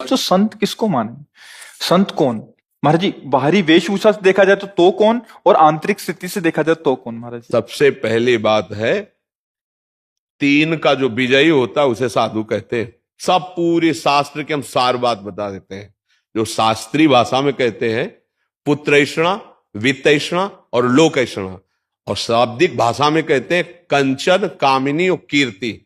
तो संत किसको माने? संत कौन महाराज जी? बाहरी वेशभूषा से देखा जाए तो कौन, और आंतरिक स्थिति से देखा जाए तो कौन महाराज जी? सबसे पहली बात है, तीन का जो विजयी होता है उसे साधु कहते हैं। सब पूरे शास्त्र के हम सार बात बता देते हैं। जो शास्त्रीय भाषा में कहते हैं पुत्रैषणा, वित्तैषणा और लोकैषणा, और शाब्दिक भाषा में कहते हैं कंचन, कामिनी और कीर्ति।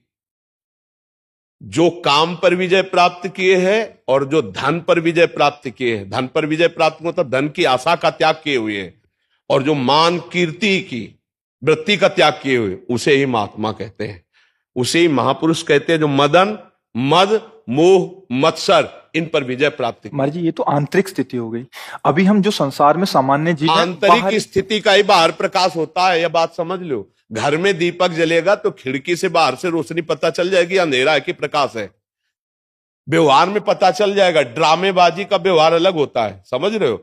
जो काम पर विजय प्राप्त किए हैं और जो धन पर विजय प्राप्त किए हैं, धन पर विजय प्राप्त मतलब धन की आशा का त्याग किए हुए हैं, और जो मान कीर्ति की वृत्ति का त्याग किए हुए, उसे ही महात्मा कहते हैं, उसे ही महापुरुष कहते हैं। जो मदन, मद, मोह, मत्सर, इन पर विजय प्राप्त की। महाराज जी ये तो आंतरिक स्थिति हो गई। अभी हम जो संसार में सामान्य जीव आंतरिक स्थिति का ही बाहर प्रकाश होता है, यह बात समझ लो। घर में दीपक जलेगा तो खिड़की से बाहर से रोशनी पता चल जाएगी अंधेरा है कि प्रकाश है। व्यवहार में पता चल जाएगा। ड्रामेबाजी का व्यवहार अलग होता है, समझ रहे हो।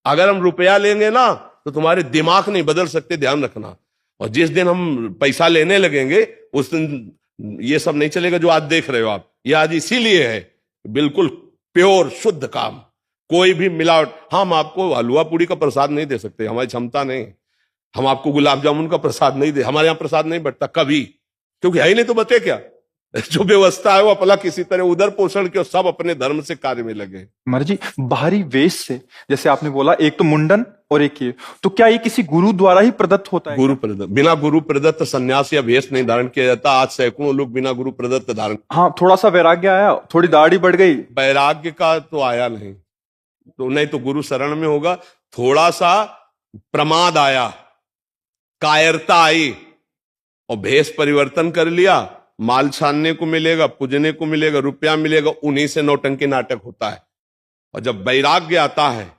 अगर हम रुपया लेंगे ना तो तुम्हारे दिमाग नहीं बदल सकते, ध्यान रखना। और जिस दिन हम पैसा लेने लगेंगे उस दिन ये सब नहीं चलेगा जो आज देख रहे हो आप। ये आज इसीलिए है बिल्कुल प्योर शुद्ध काम, कोई भी मिलावट। हम आपको हलवा पूड़ी का प्रसाद नहीं दे सकते, हमारी क्षमता नहीं। हम आपको गुलाब जामुन का प्रसाद नहीं दे, हमारे यहां प्रसाद नहीं बटता कभी, क्योंकि है ही नहीं तो बचे क्या। जो व्यवस्था है वो अपना किसी तरह उधर पोषण के, सब अपने धर्म से कार्य में लगे। महाराज जी बाहरी वेश से, जैसे आपने बोला एक तो मुंडन और एक ये, तो क्या ये किसी गुरु द्वारा ही प्रदत्त होता है? गुरु प्रदत्त, बिना गुरु प्रदत्त संन्यास या वेश नहीं धारण किया जाता। आज सैकड़ों लोग बिना गुरु प्रदत्त धारण। हाँ, थोड़ा सा वैराग्य आया, थोड़ी दाढ़ी बढ़ गई, वैराग्य का तो आया नहीं, तो नहीं तो गुरु शरण में होगा। थोड़ा सा प्रमाद आया, कायरता आई, और भेष परिवर्तन कर लिया। माल छानने को मिलेगा, पूजने को मिलेगा, रुपया मिलेगा, उन्हीं से नौटंकी नाटक होता है। और जब वैराग्य आता है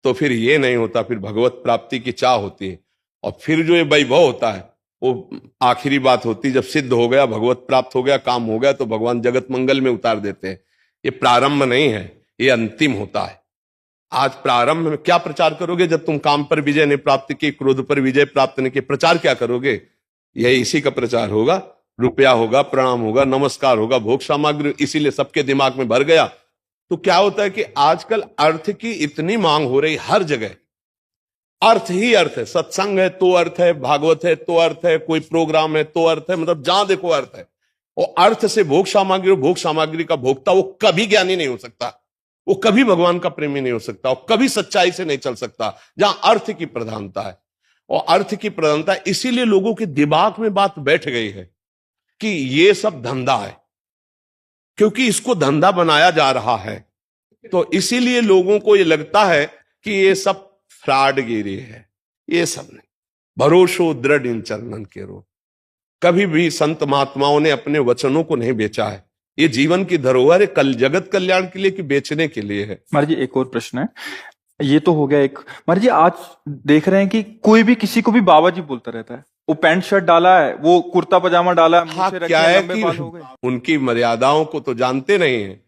तो फिर ये नहीं होता, फिर भगवत प्राप्ति की चाह होती है। और फिर जो ये वैभव होता है वो आखिरी बात होती है। जब सिद्ध हो गया, भगवत प्राप्त हो गया, काम हो गया, तो भगवान जगत मंगल में उतार देते हैं। ये प्रारंभ नहीं है, ये अंतिम होता है। आज प्रारंभ में क्या प्रचार करोगे जब तुम काम पर विजय नहीं प्राप्त की, क्रोध पर विजय प्राप्त नहीं की? प्रचार क्या करोगे? यही इसी का प्रचार होगा। रुपया होगा, प्रणाम होगा, नमस्कार होगा, भोग सामग्री, इसीलिए सबके दिमाग में भर गया। तो क्या होता है कि आजकल अर्थ की इतनी मांग हो रही, हर जगह अर्थ ही अर्थ है। सत्संग है तो अर्थ है, भागवत है तो अर्थ है, कोई प्रोग्राम है तो अर्थ है, मतलब जहां देखो अर्थ है। और अर्थ से भोग सामग्री, भोग सामग्री का भोक्ता वो कभी ज्ञानी नहीं हो सकता, वो कभी भगवान का प्रेमी नहीं हो सकता, वो कभी सच्चाई से नहीं चल सकता जहां अर्थ की प्रधानता है। और अर्थ की प्रधानता, इसीलिए लोगों के दिमाग में बात बैठ गई है कि ये सब धंधा है, क्योंकि इसको धंधा बनाया जा रहा है। तो इसीलिए लोगों को ये लगता है कि ये सब फ्रॉडगिरी है। ये सब नहीं, भरोसो दृढ़ इन चरणन के रो। कभी भी संत महात्माओं ने अपने वचनों को नहीं बेचा है। ये जीवन की धरोहर है, कल जगत कल्याण के लिए कि बेचने के लिए है। महाराज जी एक और प्रश्न है, ये तो हो गया एक। महाराज जी आज देख रहे हैं कि कोई भी किसी को भी बाबा जी बोलता रहता है। वो पैंट शर्ट डाला है, वो कुर्ता पजामा डाला है, हाँ, क्या है कि उनकी मर्यादाओं को तो जानते नहीं है।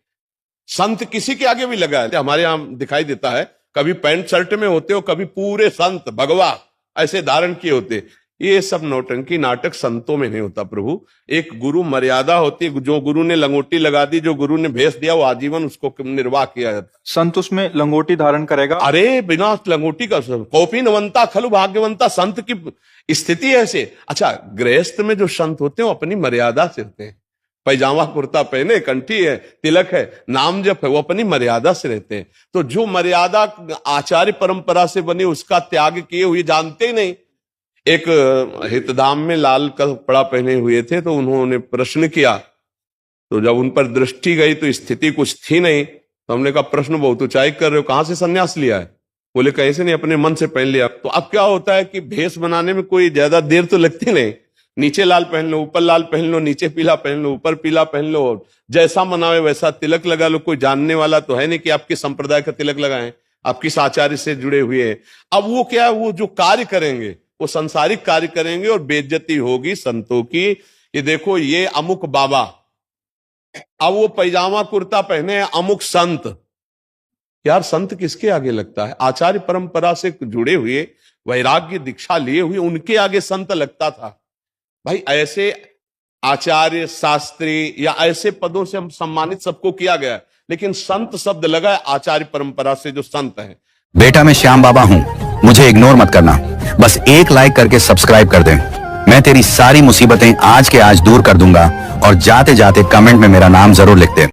संत किसी के आगे भी लगा है, हमारे यहां दिखाई देता है, कभी पैंट शर्ट में होते हो, कभी पूरे संत भगवा ऐसे धारण किए होते। ये सब नौटंकी नाटक संतों में नहीं होता प्रभु। एक गुरु मर्यादा होती है। जो गुरु ने लंगोटी लगा दी, जो गुरु ने भेष दिया, वो आजीवन उसको निर्वाह किया जाता। संत उसमें लंगोटी धारण करेगा? अरे बिना लंगोटी का कौपी नवंता खलु भाग्यवंता, संत की स्थिति ऐसे। अच्छा, गृहस्थ में जो संत होते हैं वो अपनी मर्यादा से रहते हैं। पैजामा कुर्ता पहने, कंठी है, तिलक है, नाम जप है, वो अपनी मर्यादा से रहते हैं। तो जो मर्यादा आचार्य परंपरा से बनी उसका त्याग किए हुए जानते ही नहीं। एक हितधाम में लाल कपड़ा पहने हुए थे, तो उन्होंने प्रश्न किया, तो जब उन पर दृष्टि गई तो स्थिति कुछ थी नहीं। तो हमने कहा प्रश्न बहुत ऊंचाई कर रहे हो, कहां से सन्यास लिया है? बोले कहीं से नहीं, अपने मन से पहन लिया। तो अब क्या होता है कि भेष बनाने में कोई ज्यादा देर तो लगती नहीं। नीचे लाल पहन लो, ऊपर लाल पहन लो, नीचे पीला पहन लो, ऊपर पीला पहन लो, जैसा मनावे वैसा तिलक लगा लो। कोई जानने वाला तो है नहीं कि आपके संप्रदाय का तिलक लगाएं, आप किस आचार्य से जुड़े हुए हैं। अब वो क्या है, वो जो कार्य करेंगे वो संसारिक कार्य करेंगे और बेइज्जती होगी संतों की। ये देखो, ये अमुक बाबा, अब वो पैजामा कुर्ता पहने हैं अमुक संत। यार संत किसके आगे लगता है? आचार्य परंपरा से जुड़े हुए, वैराग्य दीक्षा लिए हुए, उनके आगे संत लगता था। भाई ऐसे आचार्य, शास्त्री या ऐसे पदों से हम सम्मानित सबको किया गया, लेकिन संत शब्द लगा है आचार्य परंपरा से जो संत है। बेटा मैं श्याम बाबा हूं, मुझे इग्नोर मत करना, बस एक लाइक करके सब्सक्राइब कर दे। मैं तेरी सारी मुसीबतें आज के आज दूर कर दूंगा और जाते जाते कमेंट में मेरा नाम जरूर लिख दे।